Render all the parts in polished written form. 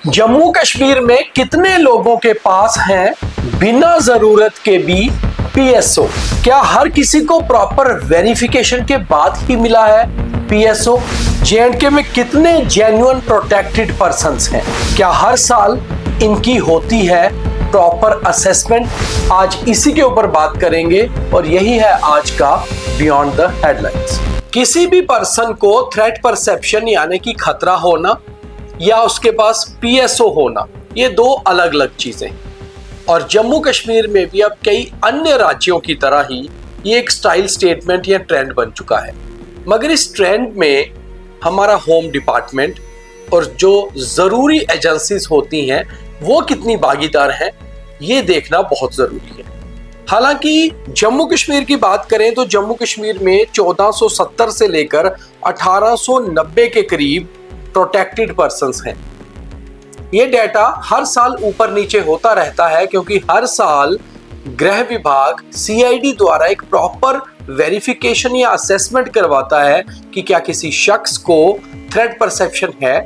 जम्मू कश्मीर में कितने लोगों के पास हैं बिना जरूरत के भी पीएसओ? क्या हर किसी को प्रॉपर वेरिफिकेशन के बाद ही मिला है पीएसओ? जेएंडके में कितने जेन्युइन प्रोटेक्टेड पर्संस हैं? क्या हर साल इनकी होती है प्रॉपर असेसमेंट? आज इसी के ऊपर बात करेंगे और यही है आज का बियॉन्ड द हेडलाइंस। किसी भी पर्सन को थ्रेट परसेप्शन यानी कि खतरा होना या उसके पास पीएसओ होना, ये दो अलग अलग चीजें हैं। और जम्मू कश्मीर में भी अब कई अन्य राज्यों की तरह ही ये एक स्टाइल स्टेटमेंट या ट्रेंड बन चुका है। मगर इस ट्रेंड में हमारा होम डिपार्टमेंट और जो जरूरी एजेंसीज होती हैं वो कितनी भागीदार हैं, ये देखना बहुत जरूरी है। हालांकि जम्मू कश्मीर की बात करें तो जम्मू कश्मीर में 1470 से लेकर 1890 के करीब प्रोटेक्टेड पर्संस हैं। ये डाटा हर साल ऊपर नीचे होता रहता है क्योंकि हर साल गृह विभाग सीआईडी द्वारा एक प्रॉपर वेरिफिकेशन या असेसमेंट करवाता है कि क्या किसी शख्स को थ्रेट परसेप्शन है,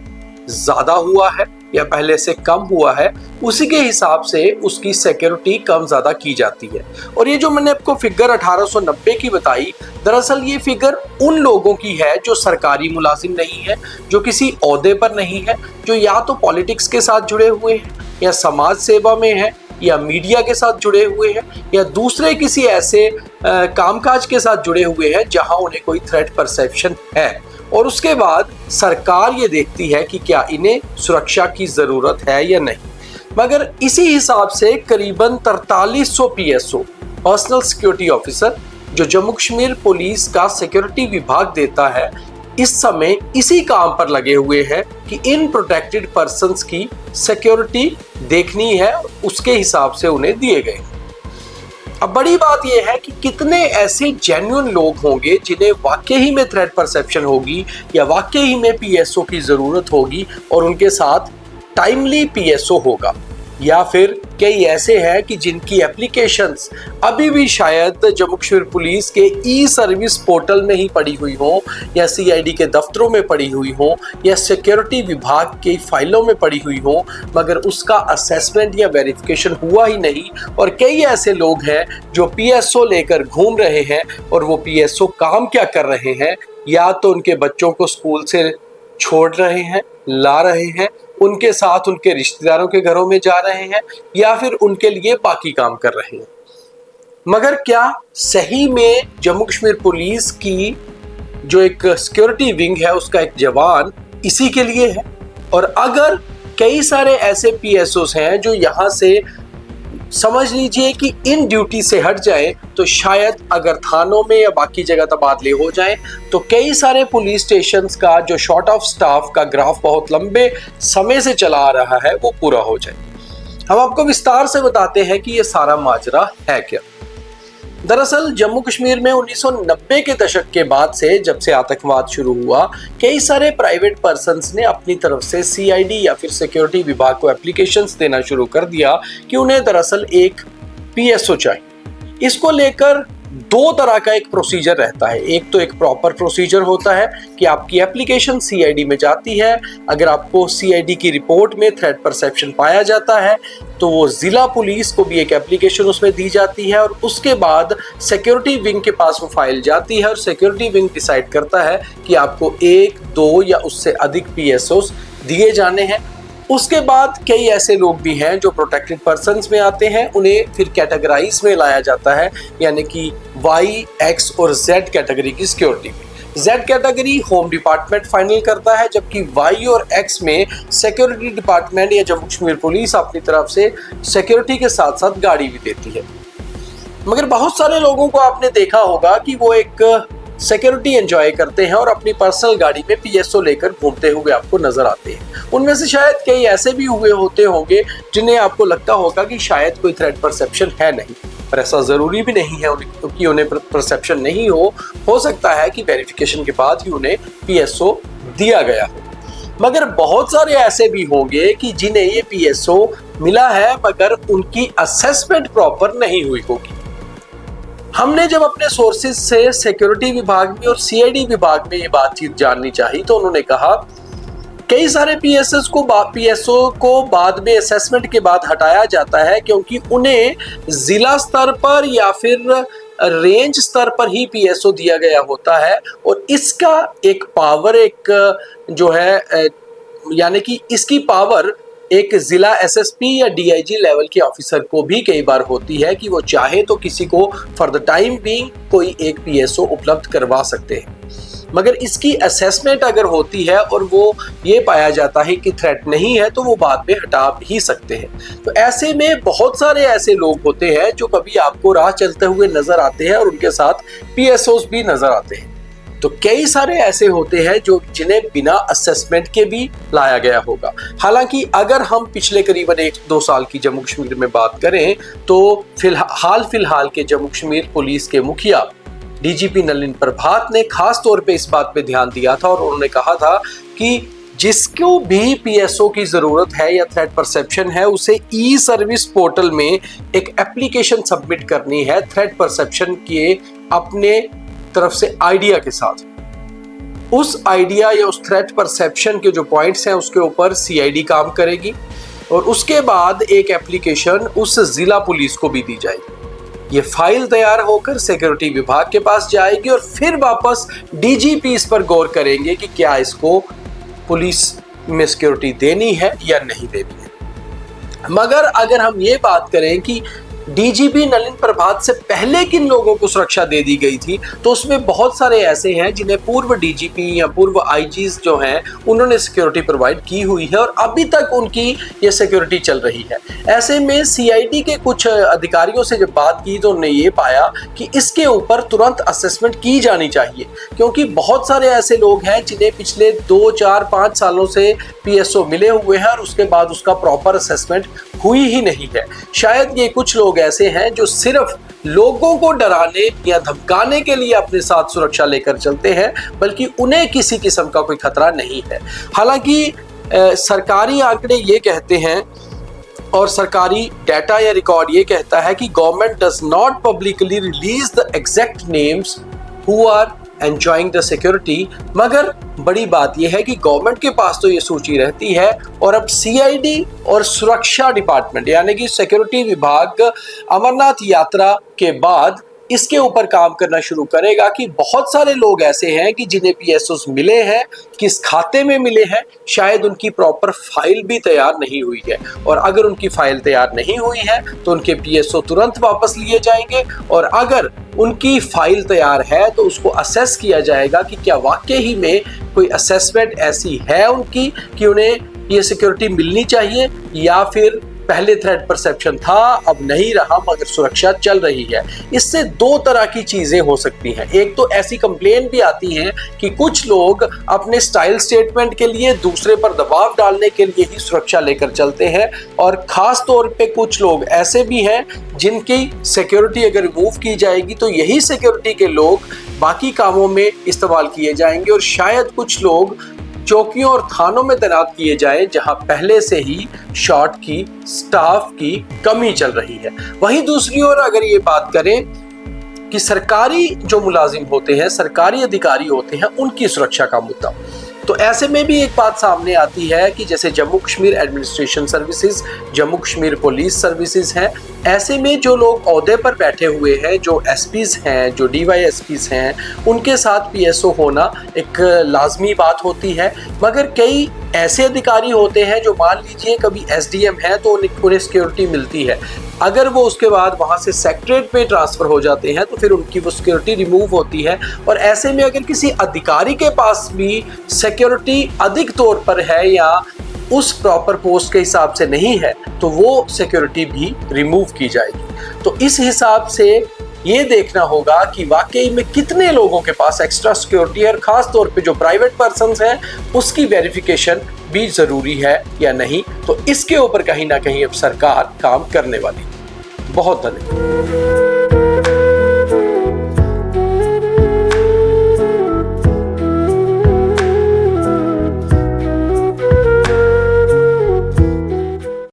ज्यादा हुआ है या पहले से कम हुआ है। उसी के हिसाब से उसकी सिक्योरिटी कम ज्यादा की जाती है। और ये जो मैंने आपको फिगर 1890 की बताई, दरअसल ये फिगर उन लोगों की है जो सरकारी मुलाजिम नहीं है, जो किसी ओहदे पर नहीं है, जो या तो पॉलिटिक्स के साथ जुड़े हुए हैं या समाज सेवा में है या मीडिया के साथ जुड़े हुए हैं या दूसरे किसी ऐसे कामकाज के साथ जुड़े हुए हैं जहां उन्हें कोई थ्रेट परसेप्शन है। और उसके बाद सरकार ये देखती है कि क्या इन्हें सुरक्षा की जरूरत है या नहीं। मगर इसी हिसाब से करीबन 4300 पीएसओ पर्सनल सिक्योरिटी ऑफिसर जो जम्मू कश्मीर पुलिस का सिक्योरिटी विभाग देता है, इस समय इसी काम पर लगे हुए हैं कि इन प्रोटेक्टेड पर्संस की सिक्योरिटी देखनी है, उसके हिसाब से उन्हें दिए गए। अब बड़ी बात यह है कि कितने ऐसे जेन्युइन लोग होंगे जिन्हें वाकई ही में थ्रेट परसेप्शन होगी या वाकई ही में पीएसओ की जरूरत होगी और उनके साथ टाइमली पीएसओ होगा, या फिर कई ऐसे हैं कि जिनकी एप्लीकेशंस अभी भी शायद जम्मू कश्मीर पुलिस के ई सर्विस पोर्टल में ही पड़ी हुई हो या सीआईडी के दफ्तरों में पड़ी हुई हो या सिक्योरिटी विभाग की फाइलों में पड़ी हुई हो, मगर उसका असेसमेंट या वेरिफिकेशन हुआ ही नहीं। और कई ऐसे लोग हैं जो पीएसओ लेकर घूम रहे हैं और वो पीएसओ काम क्या कर रहे हैं, या तो उनके बच्चों को स्कूल से छोड़ रहे हैं, ला रहे हैं, उनके साथ उनके रिश्तेदारों के घरों में जा रहे हैं या फिर उनके लिए बाकी काम कर रहे हैं। मगर क्या सही में जम्मू कश्मीर पुलिस की जो एक सिक्योरिटी विंग है उसका एक जवान इसी के लिए है? और अगर कई सारे ऐसे पीएसओस हैं जो यहां से समझ लीजिए कि इन ड्यूटी से हट जाए तो शायद अगर थानों में या बाकी जगह तबादले हो जाएं तो कई सारे पुलिस स्टेशंस का जो शॉर्ट ऑफ स्टाफ का ग्राफ बहुत लंबे समय से चला आ रहा है वो पूरा हो जाए। हम आपको विस्तार से बताते हैं कि ये सारा माजरा है क्या। दरअसल जम्मू कश्मीर में 1990 के दशक के बाद से जब से आतंकवाद शुरू हुआ, कई सारे प्राइवेट पर्सन्स ने अपनी तरफ से सीआईडी या फिर सिक्योरिटी विभाग को एप्लीकेशंस देना शुरू कर दिया कि उन्हें दरअसल एक पीएसओ चाहिए। इसको लेकर दो तरह का एक प्रोसीजर रहता है। एक तो एक प्रॉपर प्रोसीजर होता है कि आपकी एप्लीकेशन सीआईडी में जाती है, अगर आपको सीआईडी की रिपोर्ट में थ्रेट परसेप्शन पाया जाता है तो वो जिला पुलिस को भी एक एप्लीकेशन उसमें दी जाती है और उसके बाद सिक्योरिटी विंग के पास वो फाइल जाती है और सिक्योरिटी विंग डिसाइड करता है कि आपको एक, दो या उससे अधिक पीएसओस दिए जाने हैं। उसके बाद कई ऐसे लोग भी हैं जो प्रोटेक्टेड पर्सन्स में आते हैं, उन्हें फिर कैटेगराइज में लाया जाता है, यानी कि वाई, एक्स और जेड कैटेगरी की सिक्योरिटी में। Z category home department final करता है, जबकि वाई और एक्स में सिक्योरिटी डिपार्टमेंट या जम्मू कश्मीर पुलिस अपनी तरफ से सिक्योरिटी के साथ साथ गाड़ी भी देती है। मगर बहुत सारे लोगों को आपने देखा होगा कि वो एक सिक्योरिटी एंजॉय करते हैं और अपनी पर्सनल गाड़ी में पीएसओ लेकर घूमते हुए आपको नजर आते हैं। उनमें से शायद कई ऐसे भी हुए होते होंगे जिन्हें आपको लगता होगा कि शायद कोई थ्रेट परसेप्शन है नहीं, पर ऐसा जरूरी भी नहीं है क्योंकि उन्हें परसेप्शन नहीं हो सकता है कि वेरिफिकेशन के बाद ही उन्हें पीएसओ दिया गया हो। मगर बहुत सारे ऐसे भी होंगे कि जिन्हें ये पीएसओ मिला है मगर उनकी असेसमेंट प्रॉपर नहीं हुई होगी। हमने जब अपने सोर्सेज से सिक्योरिटी विभाग में और सीआईडी विभाग में ये बातचीत जाननी चाहिए तो उन्होंने कहा कई सारे पीएसओ को बाद में असेसमेंट के बाद हटाया जाता है क्योंकि उन्हें जिला स्तर पर या फिर रेंज स्तर पर ही पीएसओ दिया गया होता है और इसका एक पावर जो है यानी कि इसकी पावर एक जिला एसएसपी या डीआईजी लेवल के ऑफिसर को भी कई बार होती है कि वो चाहे तो किसी को फॉर द टाइम बीइंग कोई एक पीएसओ उपलब्ध करवा सकते हैं, मगर इसकी असेसमेंट अगर होती है और वो ये पाया जाता है कि थ्रेट नहीं है तो वो बाद में हटा भी सकते हैं। तो ऐसे में बहुत सारे ऐसे लोग होते हैं जो कभी आपको राह चलते हुए नजर आते हैं और उनके साथ पीएसओस भी नजर आते हैं। तो कई सारे ऐसे होते हैं जो जिन्हें बिना असेसमेंट के भी लाया गया होगा। हालांकि अगर हम पिछले करीबन 1-2 साल की जम्मू कश्मीर में बात करें तो फिलहाल के जम्मू कश्मीर पुलिस के मुखिया डीजीपी नलिन प्रभात ने खास तौर पे इस बात पे ध्यान दिया था और उन्होंने कहा था कि जिसको भी पीएसओ की जरूरत है या थ्रेट परसेप्शन है उसे ई सर्विस पोर्टल में एक एप्लीकेशन सबमिट करनी है थ्रेट परसेप्शन के अपने तरफ से आइडिया के साथ। उस आइडिया या उस थ्रेट परसेप्शन के जो पॉइंट्स हैं उसके ऊपर सीआईडी काम करेगी और उसके बाद एक एप्लीकेशन उस जिला पुलिस को भी दी जाएगी। ये फाइल तैयार होकर सिक्योरिटी विभाग के पास जाएगी और फिर वापस डीजीपी इस पर गौर करेंगे कि क्या इसको पुलिस में सिक्योरिटी देनी है या नहीं देनी है। मगर अगर हम ये बात करें कि डीजीपी नलिन प्रभात से पहले किन लोगों को सुरक्षा दे दी गई थी तो उसमें बहुत सारे ऐसे हैं जिन्हें पूर्व डीजीपी या पूर्व आईजीज जो हैं उन्होंने सिक्योरिटी प्रोवाइड की हुई है और अभी तक उनकी ये सिक्योरिटी चल रही है। ऐसे में सीआईडी के कुछ अधिकारियों से जब बात की तो उन्होंने ये पाया कि इसके ऊपर तुरंत असेसमेंट की जानी चाहिए क्योंकि बहुत सारे ऐसे लोग हैं जिन्हें पिछले 2, 4, 5 सालों से पीएसओ मिले हुए हैं और उसके बाद उसका प्रॉपर असेसमेंट हुई ही नहीं है। शायद ये कुछ लोग ऐसे हैं जो सिर्फ लोगों को डराने या धमकाने के लिए अपने साथ सुरक्षा लेकर चलते हैं, बल्कि उन्हें किसी किस्म का कोई खतरा नहीं है। हालांकि सरकारी आंकड़े ये कहते हैं और सरकारी डाटा या रिकॉर्ड ये कहता है कि government does not publicly release the exact names who are enjoying the security, मगर बड़ी बात यह है कि गवर्नमेंट के पास तो ये सूची रहती है और अब सीआईडी और सुरक्षा डिपार्टमेंट यानी कि सिक्योरिटी विभाग अमरनाथ यात्रा के बाद इसके ऊपर काम करना शुरू करेगा कि बहुत सारे लोग ऐसे हैं कि जिन्हें पीएसओस मिले हैं, किस खाते में मिले हैं, शायद उनकी प्रॉपर फाइल भी तैयार नहीं हुई है और अगर उनकी फाइल तैयार नहीं हुई है तो उनके पीएसओ तुरंत वापस लिए जाएंगे और अगर उनकी फाइल तैयार है तो उसको असेस किया जाएगा कि क्या वाकई ही में कोई असेसमेंट ऐसी है उनकी कि उन्हें ये सिक्योरिटी मिलनी चाहिए या फिर पहले थ्रेट परसेप्शन था अब नहीं रहा मगर सुरक्षा चल रही है। इससे 2 तरह की चीजें हो सकती हैं। एक तो ऐसी कंप्लेन भी आती है कि कुछ लोग अपने स्टाइल स्टेटमेंट के लिए दूसरे पर दबाव डालने के लिए ही सुरक्षा लेकर चलते हैं और खास तौर पे कुछ लोग ऐसे भी हैं जिनकी सिक्योरिटी अगर रिमूव की जाएगी तो यही सिक्योरिटी के लोग बाकी कामों में इस्तेमाल किए जाएंगे और शायद कुछ लोग चौकियों और थानों में तैनात किए जाए जहां पहले से ही शॉर्ट की स्टाफ की कमी चल रही है। वहीं दूसरी ओर अगर ये बात करें कि सरकारी जो मुलाजिम होते हैं, सरकारी अधिकारी होते हैं, उनकी सुरक्षा का मुद्दा, तो ऐसे में भी एक बात सामने आती है कि जैसे Jammu Kashmir administration services, Jammu Kashmir police services हैं, ऐसे में जो लोग ओहदे पर बैठे हुए हैं, जो एसपीज हैं, जो डीवाईएसपीज हैं, उनके साथ पीएसओ होना एक लाजमी बात होती है। मगर कई ऐसे अधिकारी होते हैं जो मान लीजिए कभी एसडीएम है तो उन्हें सिक्योरिटी मिलती है, अगर वो उसके बाद वहाँ से सेक्रेटरीट पे ट्रांसफ़र हो जाते हैं तो फिर उनकी वो सिक्योरिटी रिमूव होती है और ऐसे में अगर किसी अधिकारी के पास भी सिक्योरिटी अधिक तौर पर है या उस प्रॉपर पोस्ट के हिसाब से नहीं है तो वो सिक्योरिटी भी रिमूव की जाएगी। तो इस हिसाब से ये देखना होगा कि वाकई में कितने लोगों के पास एक्स्ट्रा सिक्योरिटी है और खास तौर पे जो प्राइवेट पर्सन्स हैं उसकी वेरिफिकेशन भी ज़रूरी है या नहीं। तो इसके ऊपर कहीं ना कहीं अब सरकार काम करने वाली। बहुत धन्यवाद।